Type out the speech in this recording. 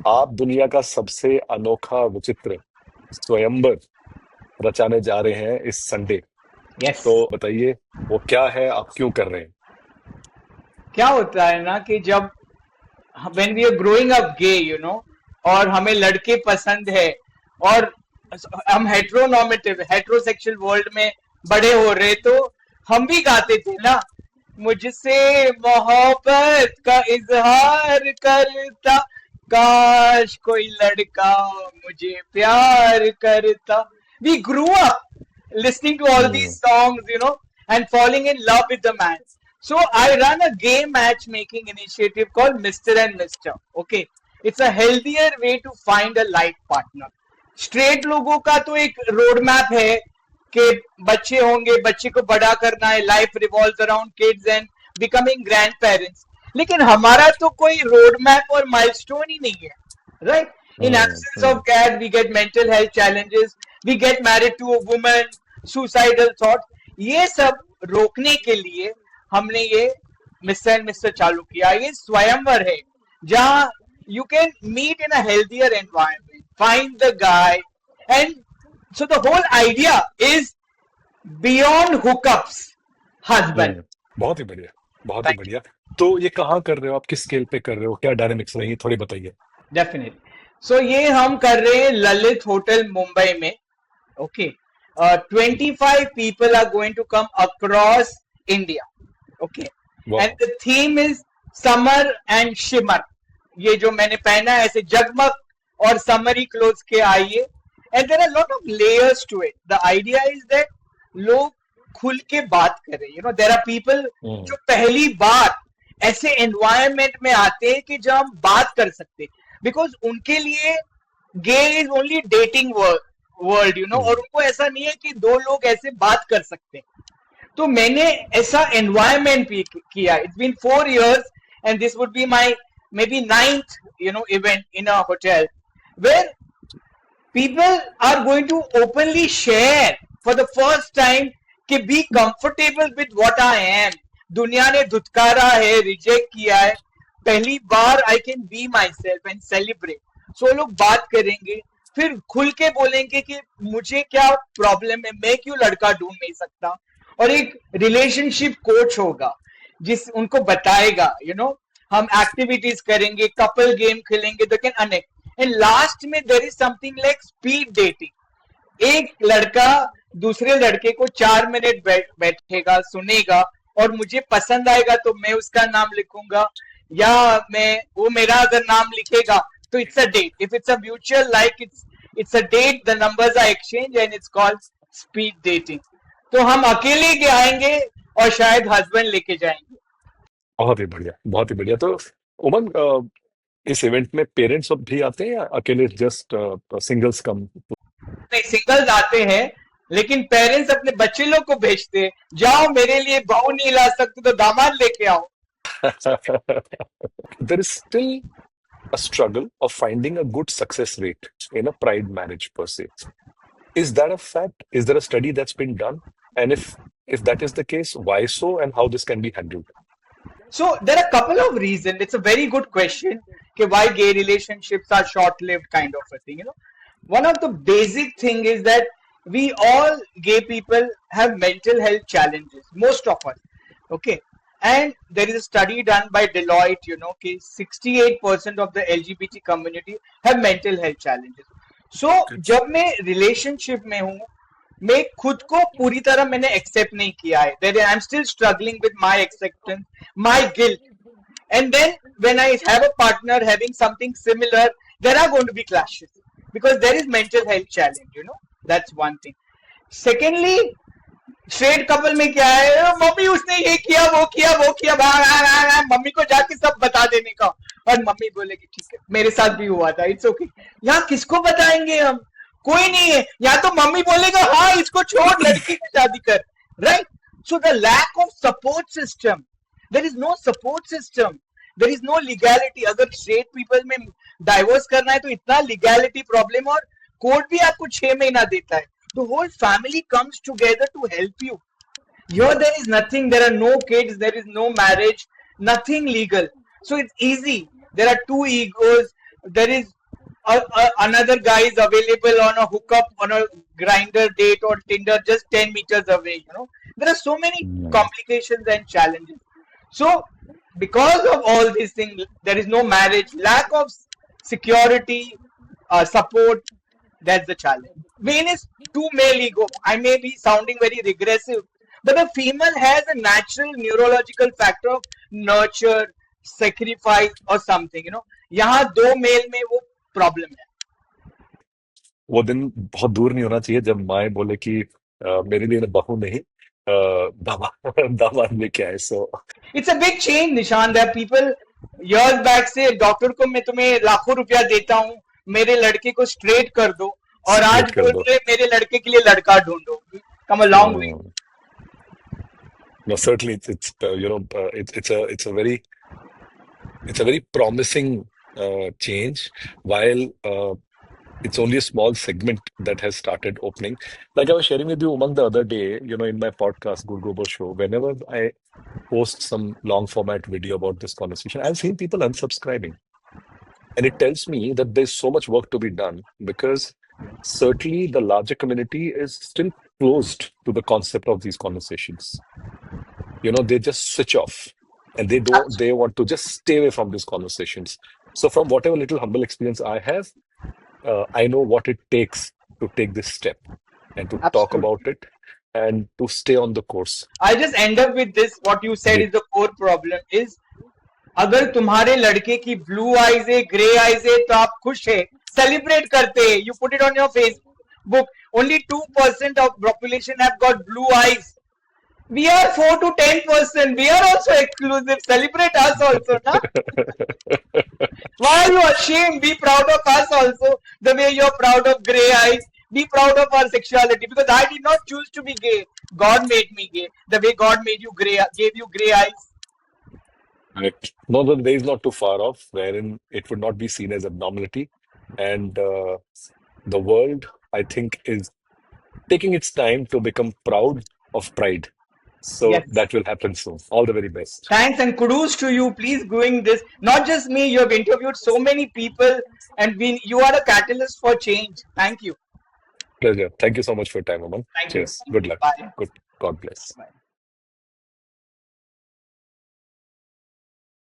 आप दुनिया का सबसे अनोखा विचित्र स्वयंवर रचाने जा रहे हैं इस संडे। यस। तो बताइए वो क्या है, आप क्यों कर रहे हैं? क्या होता है ना कि जब when we are growing up gay और हमें लड़के पसंद है, और हम हेट्रोनॉर्मेटिव हेट्रोसेक्सुअल वर्ल्ड में बड़े हो रहे, तो हम भी गाते थे ना, मुझसे मोहब्बत का इजहार करता, काश कोई लड़का मुझे प्यार करता. We grew up listening to all these hmm. songs, and falling in love with the man. So I run a gay matchmaking initiative called Mr. and Mr. Okay. It's a healthier way to find a life partner. Straight लोगों का तो एक road map है कि बच्चे होंगे, बच्चे को बड़ा करना है, life revolve around kids and becoming grandparents. लेकिन हमारा तो कोई रोड मैप और माइलस्टोन ही नहीं है, right? In absence of hmm. That we get mental health challenges, we get married to a woman, suicidal thought. ये सब रोकने के लिए हमने ये मिस्टर एंड मिस्टर चालू किया. ये स्वयंवर है जहां you can meet in a healthier environment, find the guy, and so the whole idea is beyond hookups, husband. हम्म। बहुत ही बढ़िया, बहुत ही Thank बढ़िया। तो ये कहाँ कर रहे हो आप, किस स्केल पे कर रहे हो, क्या डायनामिक्स रही थोड़ी बताइए। you. Definitely. So ये हम कर रहे हैं ललित होटल मुंबई में. Okay. 25 people are going to come across India. Okay. And वाह। the theme is summer and shimmer. ये जो मैंने पहना है ऐसे जगमग और समरी क्लोथ्स के आइए. And there are lot of layers to it. The idea is that लोग खुल के बात करें. There are people hmm. जो पहली बार ऐसे एनवायरमेंट में आते हैं कि जब हम बात कर सकते, बिकॉज उनके लिए गे इज ओनली डेटिंग वर्ल्ड, और हम्म। उनको ऐसा नहीं है कि दो लोग ऐसे बात कर सकते हैं. तो मैंने ऐसा एनवायरमेंट भी किया. It's been 4 years and this would be my maybe ninth event in a hotel where people are going to openly share for the first time कि be comfortable with what I am. दुनिया ने धुतकारा है, reject किया है, पहली बार I can be myself and celebrate. So लोग बात करेंगे, फिर खुल के बोलेंगे कि मुझे क्या प्रॉब्लम है, मैं क्यों लड़का ढूंढ नहीं सकता. और एक रिलेशनशिप कोच होगा जिस उनको बताएगा, हम एक्टिविटीज करेंगे, कपल गेम खेलेंगे, they can enact. And last में there is something like speed dating. एक लड़का दूसरे लड़के को 4 मिनट बैठेगा, सुनेगा, और मुझे पसंद आएगा तो मैं उसका नाम लिखूंगा, या मैं वो मेरा अगर नाम लिखेगा तो it's a date. If it's a mutual like it's a date, the numbers are exchange and it's called speed dating. तो हम अकेले के आएंगे और शायद हस्बैंड लेके जाएंगे. बहुत ही बढ़िया, बहुत ही बढ़िया। तो उमंग, इस इवेंट में पेरेंट्स भी आते हैं या अकेले जस्ट सिंगल्स कम? नहीं, सिंगल्स आते हैं, लेकिन पेरेंट्स अपने बच्चे लोग को भेजते हैं, जाओ मेरे लिए बहू नहीं ला सकते तो दामाद लेके आओ. There is still a struggle of finding a good success rate in a pride marriage per se. Is that a fact? Is there a study that's been done? And if that is the case, why so, and how this can be handled? So there are a couple of reasons. It's a very good question. Okay, why gay relationships are short-lived, kind of a thing. One of the basic thing is that we all gay people have mental health challenges. Most of us. Okay, and there is a study done by Deloitte. 68% of the LGBT community have mental health challenges. So Okay. जब मैं relationship में हूँ, मैं खुद को पूरी तरह मैंने एक्सेप्ट नहीं किया है. I am still struggling with my acceptance, my guilt. And then when I have a partner having something similar, there are going to be clashes because there is mental health challenge. That's one thing. Secondly, straight couple में क्या है, mummy उसने ये किया वो किया वो किया, मम्मी को जाके सब बता देने का, और मम्मी बोलेगी ठीक है मेरे साथ भी हुआ था, इट्स ओके. यहाँ किसको बताएंगे हम? कोई नहीं है. या तो मम्मी बोलेगा हाँ इसको छोड़, लड़की से शादी कर, right? So the lack of support system. There is no support system, there is no legality. अगर स्ट्रेट पीपल में डाइवोर्स करना है तो इतना लीगैलिटी प्रॉब्लम, और कोर्ट भी आपको 6 महीना देता है. The whole family comes together to help you. Here there is nothing, there are no kids, there is no marriage, nothing legal. So it's easy. There are two egos, there is another guy is available on a hookup on a grinder date or Tinder just 10 meters away. There are so many Mm. complications and challenges. So because of all these things, there is no marriage, lack of security, support. That's the challenge. Vain is too male ego. I may be sounding very regressive, but the female has a natural neurological factor of nurture, sacrifice or something. यहाँ दो mail में वो problem है. वो दिन बहुत दूर नहीं होना चाहिए जब माए बोले कि मेरे लिए बहू नहीं दामाद दामाद लेके आए. सो It's a big change, Nishan. There are people years back से डॉक्टर को मैं तुम्हें लाखों रुपया देता हूँ, मेरे लड़के को स्ट्रेट कर दो, और आज स्ट्रेट कर बोल दो. रहे मेरे लड़के के लिए लड़का ढूंढो. Come a long way. No, certainly it's it's a very promising change, while it's only a small segment that has started opening. Like I was sharing with you Umang the other day, in my podcast, Good Global Show, whenever I post some long format video about this conversation, I've seen people unsubscribing. And it tells me that there's so much work to be done, because certainly the larger community is still closed to the concept of these conversations. They just switch off, and they want to just stay away from these conversations. So from whatever little humble experience I have, I know what it takes to take this step and to talk Absolutely. about it and to stay on the course. I just end up with this. What you said ji. is the core problem is, अगर तुम्हारे लड़के की blue eyes है, grey eyes है, तो आप खुश है, सेलिब्रेट करते हैं, you put it on your Facebook. Only 2% of population have got blue eyes. We are 4 to 10%. We are also exclusive. Celebrate us also, na? Why are you ashamed? Be proud of us also, the way you're proud of grey eyes. Be proud of our sexuality, because I did not choose to be gay. God made me gay. The way God made you gray, gave you grey eyes. Correct. No, the day is not too far off wherein it would not be seen as abnormality. And the world, I think, is taking its time to become proud of pride. So Yes. that will happen soon. All the very best. Thanks and kudos to you. Please doing this. Not just me. You have interviewed so many people, and you are a catalyst for change. Thank you. Pleasure. Thank you so much for your time, Aman. Thank you. Cheers. Good luck. Bye. Good. God bless. Bye.